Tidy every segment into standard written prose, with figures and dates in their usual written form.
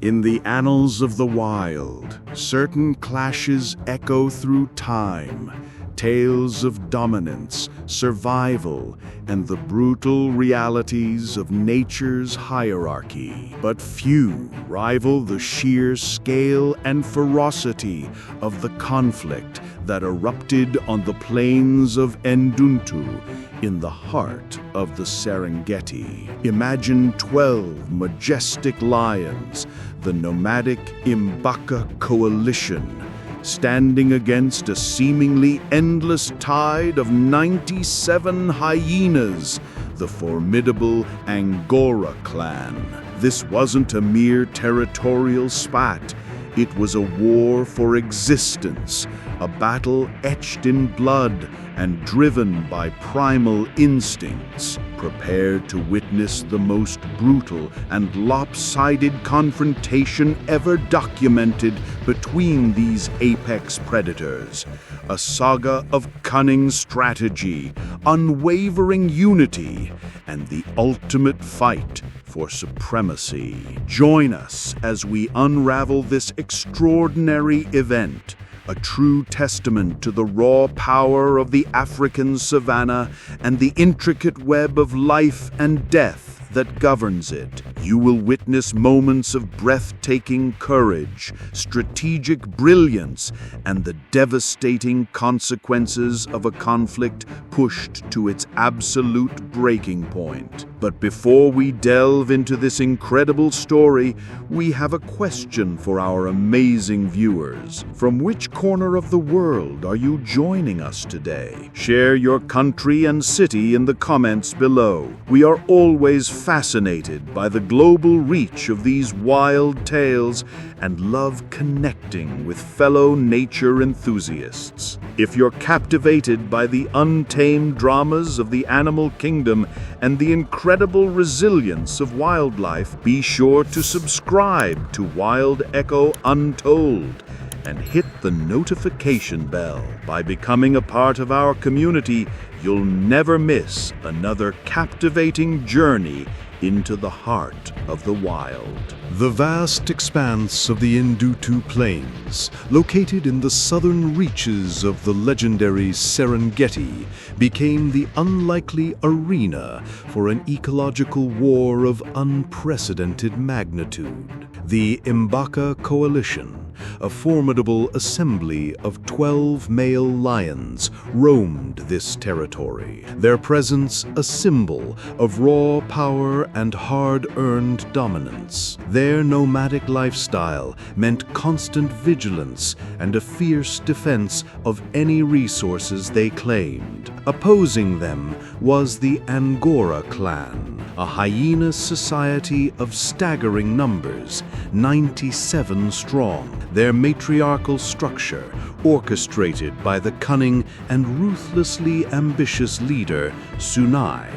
In the annals of the wild, certain clashes echo through time, tales of dominance, survival, and the brutal realities of nature's hierarchy. But few rival the sheer scale and ferocity of the conflict that erupted on the plains of Enduntu in the heart of the Serengeti. Imagine 12 majestic lions, the nomadic Imbaca coalition, standing against a seemingly endless tide of 97 hyenas, the formidable Angora clan. This wasn't a mere territorial spat. It was a war for existence, a battle etched in blood and driven by primal instincts, prepared to witness the most brutal and lopsided confrontation ever documented between these apex predators. A saga of cunning strategy, unwavering unity, and the ultimate fight for supremacy. Join us as we unravel this extraordinary event, a true testament to the raw power of the African savanna and the intricate web of life and death that governs it. You will witness moments of breathtaking courage, strategic brilliance, and the devastating consequences of a conflict pushed to its absolute breaking point. But before we delve into this incredible story, we have a question for our amazing viewers. From which corner of the world are you joining us today? Share your country and city in the comments below. We are always fascinated by the global reach of these wild tales and love connecting with fellow nature enthusiasts. If you're captivated by the untamed dramas of the animal kingdom and the incredible resilience of wildlife, be sure to subscribe to Wild Echo Untold and hit the notification bell. By becoming a part of our community, you'll never miss another captivating journey into the heart of the wild. The vast expanse of the Enduntu Plains, located in the southern reaches of the legendary Serengeti, became the unlikely arena for an ecological war of unprecedented magnitude. The Imbaca coalition, a formidable assembly of 12 male lions, roamed this territory, their presence a symbol of raw power and hard-earned dominance. Their nomadic lifestyle meant constant vigilance and a fierce defense of any resources they claimed. Opposing them was the Angora clan, a hyena society of staggering numbers, 97 strong. Their matriarchal structure, orchestrated by the cunning and ruthlessly ambitious leader, Sunai.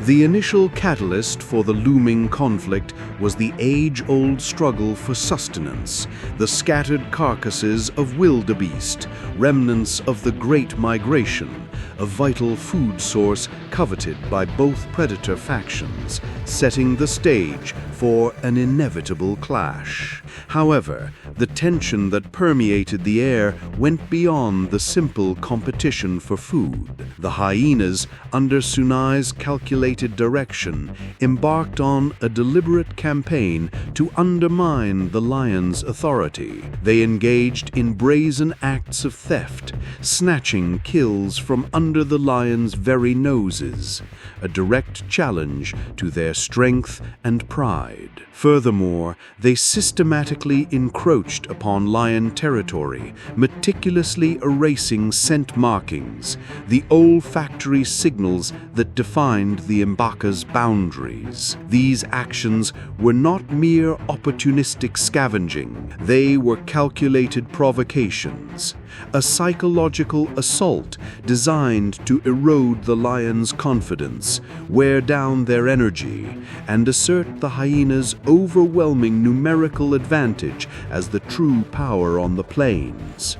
The initial catalyst for the looming conflict was the age-old struggle for sustenance, the scattered carcasses of wildebeest, remnants of the Great Migration, a vital food source coveted by both predator factions, setting the stage for an inevitable clash. However, the tension that permeated the air went beyond the simple competition for food. The hyenas, under Sunai's calculated direction, embarked on a deliberate campaign to undermine the lions' authority. They engaged in brazen acts of theft, snatching kills from under the lions' very noses, a direct challenge to their strength and pride. Furthermore, they systematically encroached upon lion territory, meticulously erasing scent markings, the olfactory signals that defined the Imbaca's boundaries. These actions were not mere opportunistic scavenging. They were calculated provocations, a psychological assault designed to erode the lions' confidence, wear down their energy, and assert the hyenas' overwhelming numerical advantage as the true power on the plains.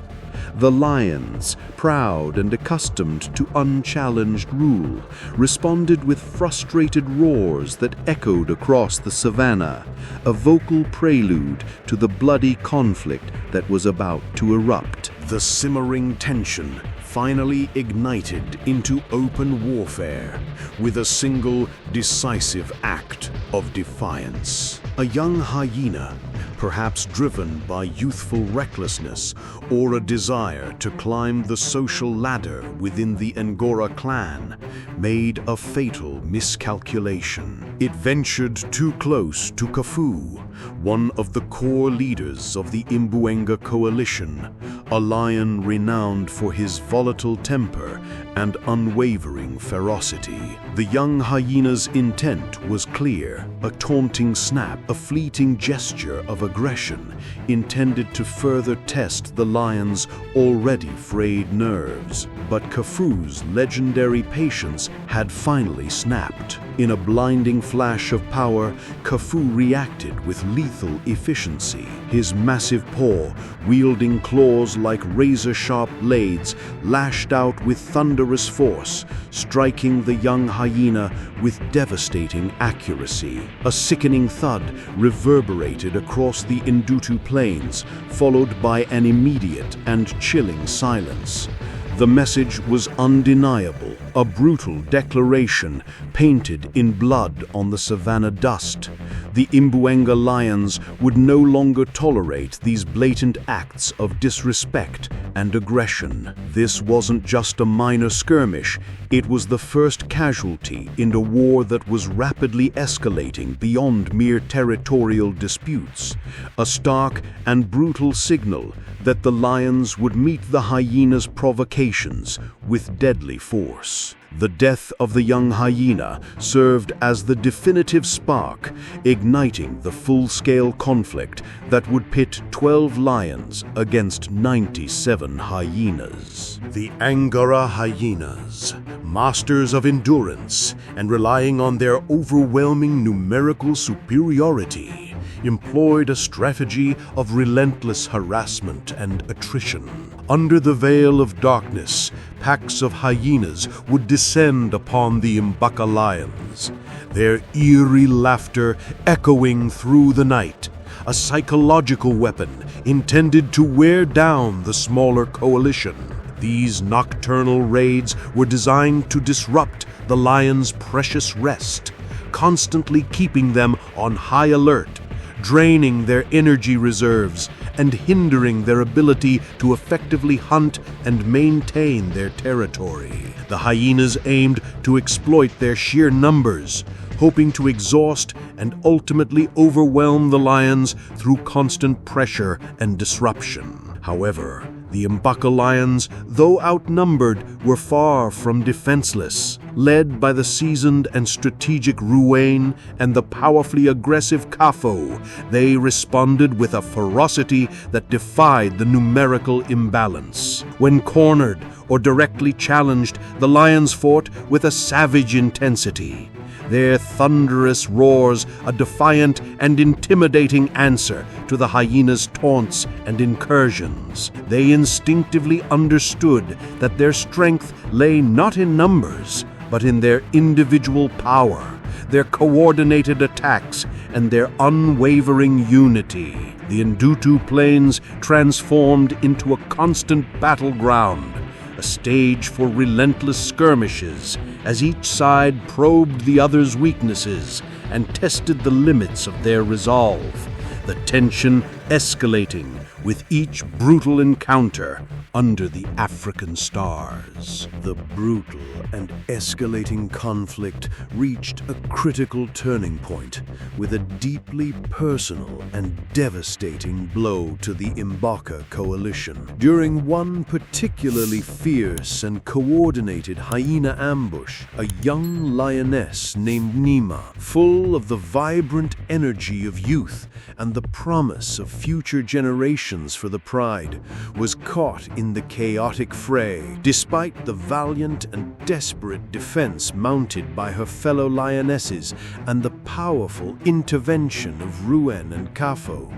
The lions, proud and accustomed to unchallenged rule, responded with frustrated roars that echoed across the savannah, a vocal prelude to the bloody conflict that was about to erupt. The simmering tension finally ignited into open warfare with a single decisive act of defiance. A young hyena, perhaps driven by youthful recklessness or a desire to climb the social ladder within the Angora clan, made a fatal miscalculation. It ventured too close to Kafue, one of the core leaders of the Imbaca coalition, a lion renowned for his volatile temper and unwavering ferocity. The young hyena's intent was clear, a taunting snap, a fleeting gesture of aggression intended to further test the lion's already frayed nerves. But Kafue's legendary patience had finally snapped. In a blinding flash of power, Kafue reacted with lethal efficiency. His massive paw, wielding claws like razor-sharp blades, lashed out with thunderous force, striking the young hyena with devastating accuracy. A sickening thud reverberated across the Indutu plains, followed by an immediate and chilling silence. The message was undeniable, a brutal declaration painted in blood on the savannah dust. The Imbaca lions would no longer tolerate these blatant acts of disrespect and aggression. This wasn't just a minor skirmish, it was the first casualty in a war that was rapidly escalating beyond mere territorial disputes, a stark and brutal signal that the lions would meet the hyena's provocations with deadly force. The death of the young hyena served as the definitive spark, igniting the full-scale conflict that would pit 12 lions against 97 hyenas. The Angora hyenas, masters of endurance and relying on their overwhelming numerical superiority, employed a strategy of relentless harassment and attrition. Under the veil of darkness, packs of hyenas would descend upon the Imbaca lions, their eerie laughter echoing through the night, a psychological weapon intended to wear down the smaller coalition. These nocturnal raids were designed to disrupt the lions' precious rest, constantly keeping them on high alert, draining their energy reserves and hindering their ability to effectively hunt and maintain their territory. The hyenas aimed to exploit their sheer numbers, hoping to exhaust and ultimately overwhelm the lions through constant pressure and disruption. However, the Imbaca lions, though outnumbered, were far from defenseless. Led by the seasoned and strategic Ruane and the powerfully aggressive Kafue, they responded with a ferocity that defied the numerical imbalance. When cornered or directly challenged, the lions fought with a savage intensity, their thunderous roars a defiant and intimidating answer to the hyenas' taunts and incursions. They instinctively understood that their strength lay not in numbers, but in their individual power, their coordinated attacks, and their unwavering unity. The Indutu plains transformed into a constant battleground, a stage for relentless skirmishes, as each side probed the other's weaknesses and tested the limits of their resolve, the tension escalating with each brutal encounter under the African stars. The brutal and escalating conflict reached a critical turning point with a deeply personal and devastating blow to the Imbaca coalition. During one particularly fierce and coordinated hyena ambush, a young lioness named Nima, full of the vibrant energy of youth and the promise of future generations for the pride, was caught in the chaotic fray. Despite the valiant and desperate defense mounted by her fellow lionesses and the powerful intervention of Ruen and Kafo,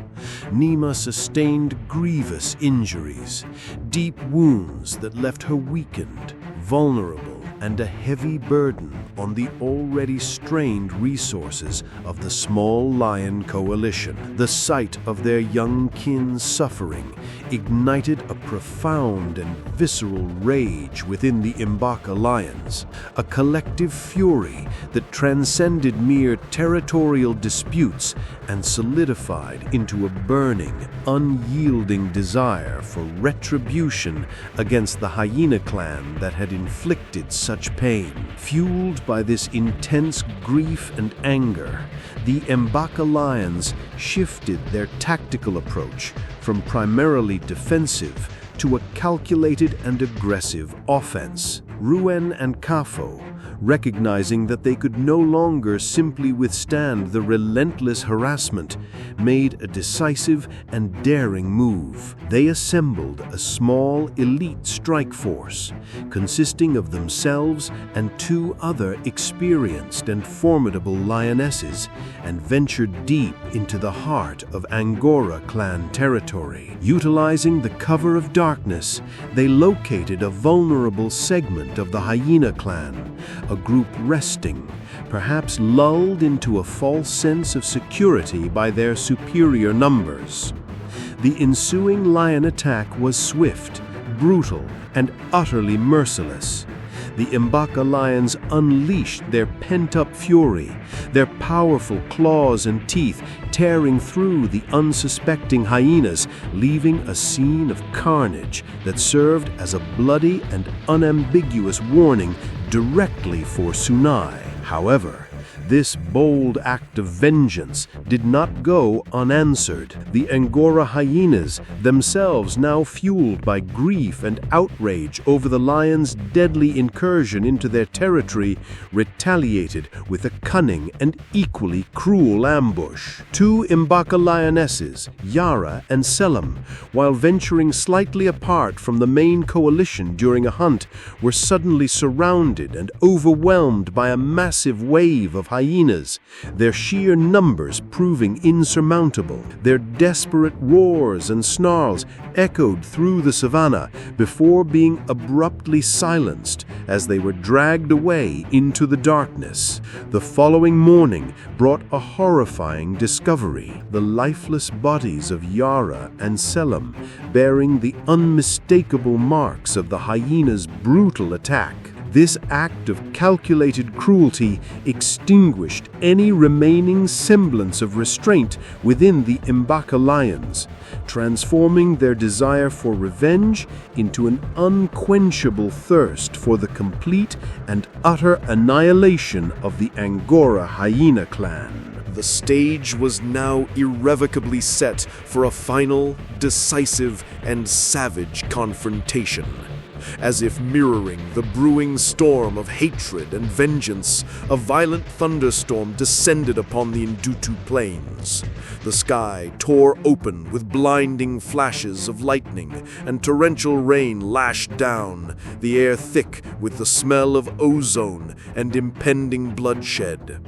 Nima sustained grievous injuries, deep wounds that left her weakened, vulnerable, and a heavy burden on the already strained resources of the small lion coalition. The sight of their young kin's suffering ignited a profound and visceral rage within the Imbaca lions, a collective fury that transcended mere territorial disputes and solidified into a burning, unyielding desire for retribution against the Hyena clan that had inflicted such pain. Fueled by this intense grief and anger, the Imbaca lions shifted their tactical approach from primarily defensive to a calculated and aggressive offense. Ruen and Kafo, recognizing that they could no longer simply withstand the relentless harassment, made a decisive and daring move. They assembled a small elite strike force, consisting of themselves and 2 other experienced and formidable lionesses, and ventured deep into the heart of Angora clan territory. Utilizing the cover of darkness, they located a vulnerable segment of the Hyena clan, a group resting, perhaps lulled into a false sense of security by their superior numbers. The ensuing lion attack was swift, brutal, and utterly merciless. The Imbaca lions unleashed their pent-up fury, their powerful claws and teeth tearing through the unsuspecting hyenas, leaving a scene of carnage that served as a bloody and unambiguous warning directly for Sunai. However, this bold act of vengeance did not go unanswered. The Angora hyenas, themselves now fueled by grief and outrage over the lions' deadly incursion into their territory, retaliated with a cunning and equally cruel ambush. 2 Imbaca lionesses, Yara and Selim, while venturing slightly apart from the main coalition during a hunt, were suddenly surrounded and overwhelmed by a massive wave of hyenas, their sheer numbers proving insurmountable. Their desperate roars and snarls echoed through the savannah before being abruptly silenced as they were dragged away into the darkness. The following morning brought a horrifying discovery: the lifeless bodies of Yara and Selim, bearing the unmistakable marks of the hyena's brutal attack. This act of calculated cruelty extinguished any remaining semblance of restraint within the Imbaca lions, transforming their desire for revenge into an unquenchable thirst for the complete and utter annihilation of the Angora Hyena clan. The stage was now irrevocably set for a final, decisive, and savage confrontation. As if mirroring the brewing storm of hatred and vengeance, a violent thunderstorm descended upon the Indutu plains. The sky tore open with blinding flashes of lightning, and torrential rain lashed down, the air thick with the smell of ozone and impending bloodshed.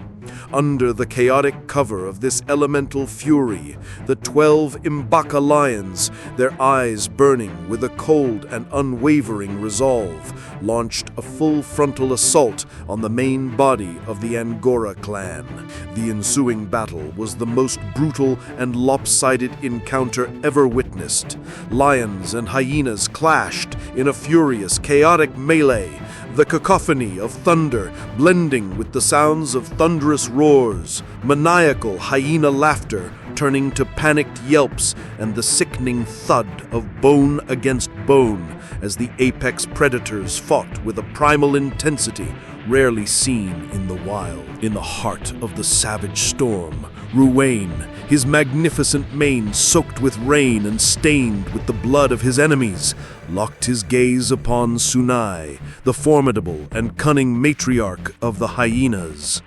Under the chaotic cover of this elemental fury, the 12 Imbaca lions, their eyes burning with a cold and unwavering resolve, launched a full frontal assault on the main body of the Angora clan. The ensuing battle was the most brutal and lopsided encounter ever witnessed. Lions and hyenas clashed in a furious, chaotic melee, the cacophony of thunder blending with the sounds of thunderous roars, maniacal hyena laughter turning to panicked yelps, and the sickening thud of bone against bone as the apex predators fought with a primal intensity rarely seen in the wild. In the heart of the savage storm, Ruane, his magnificent mane soaked with rain and stained with the blood of his enemies, locked his gaze upon Sunai, the formidable and cunning matriarch of the hyenas.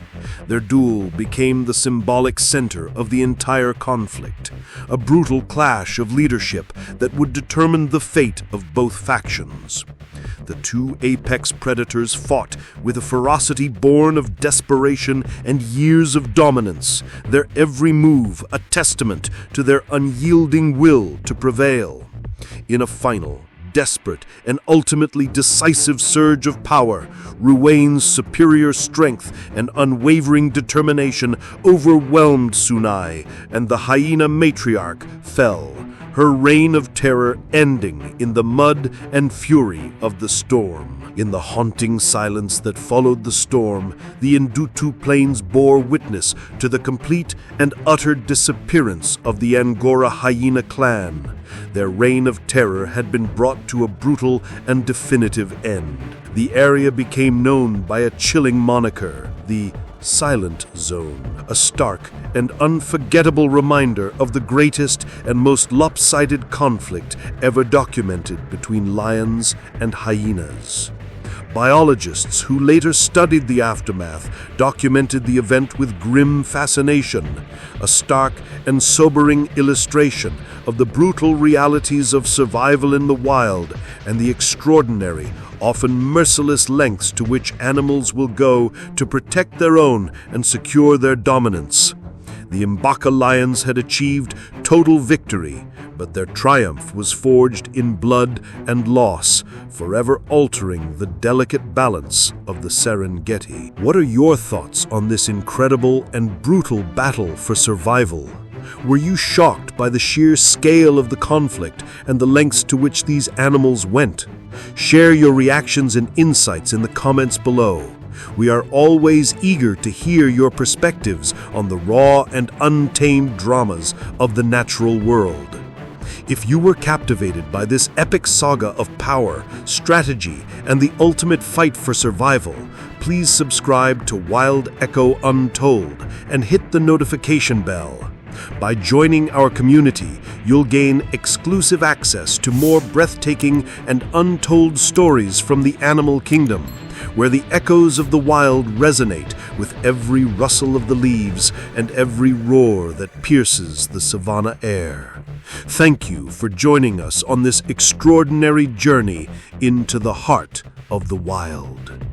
Their duel became the symbolic center of the entire conflict, a brutal clash of leadership that would determine the fate of both factions. The two apex predators fought with a ferocity born of desperation and years of dominance, their every move a testament to their unyielding will to prevail. In a final, desperate, and ultimately decisive surge of power, Ruwain's superior strength and unwavering determination overwhelmed Sunai, and the hyena matriarch fell, her reign of terror ending in the mud and fury of the storm. In the haunting silence that followed the storm, the Indutu Plains bore witness to the complete and utter disappearance of the Angora hyena clan. Their reign of terror had been brought to a brutal and definitive end. The area became known by a chilling moniker, the Silent Zone, a stark and unforgettable reminder of the greatest and most lopsided conflict ever documented between lions and hyenas. Biologists who later studied the aftermath documented the event with grim fascination, a stark and sobering illustration of the brutal realities of survival in the wild and the extraordinary, often merciless lengths to which animals will go to protect their own and secure their dominance. The Imbaca lions had achieved total victory, but their triumph was forged in blood and loss, forever altering the delicate balance of the Serengeti. What are your thoughts on this incredible and brutal battle for survival? Were you shocked by the sheer scale of the conflict and the lengths to which these animals went? Share your reactions and insights in the comments below. We are always eager to hear your perspectives on the raw and untamed dramas of the natural world. If you were captivated by this epic saga of power, strategy, and the ultimate fight for survival, please subscribe to Wild Echo Untold and hit the notification bell. By joining our community, you'll gain exclusive access to more breathtaking and untold stories from the animal kingdom, where the echoes of the wild resonate with every rustle of the leaves and every roar that pierces the savanna air. Thank you for joining us on this extraordinary journey into the heart of the wild.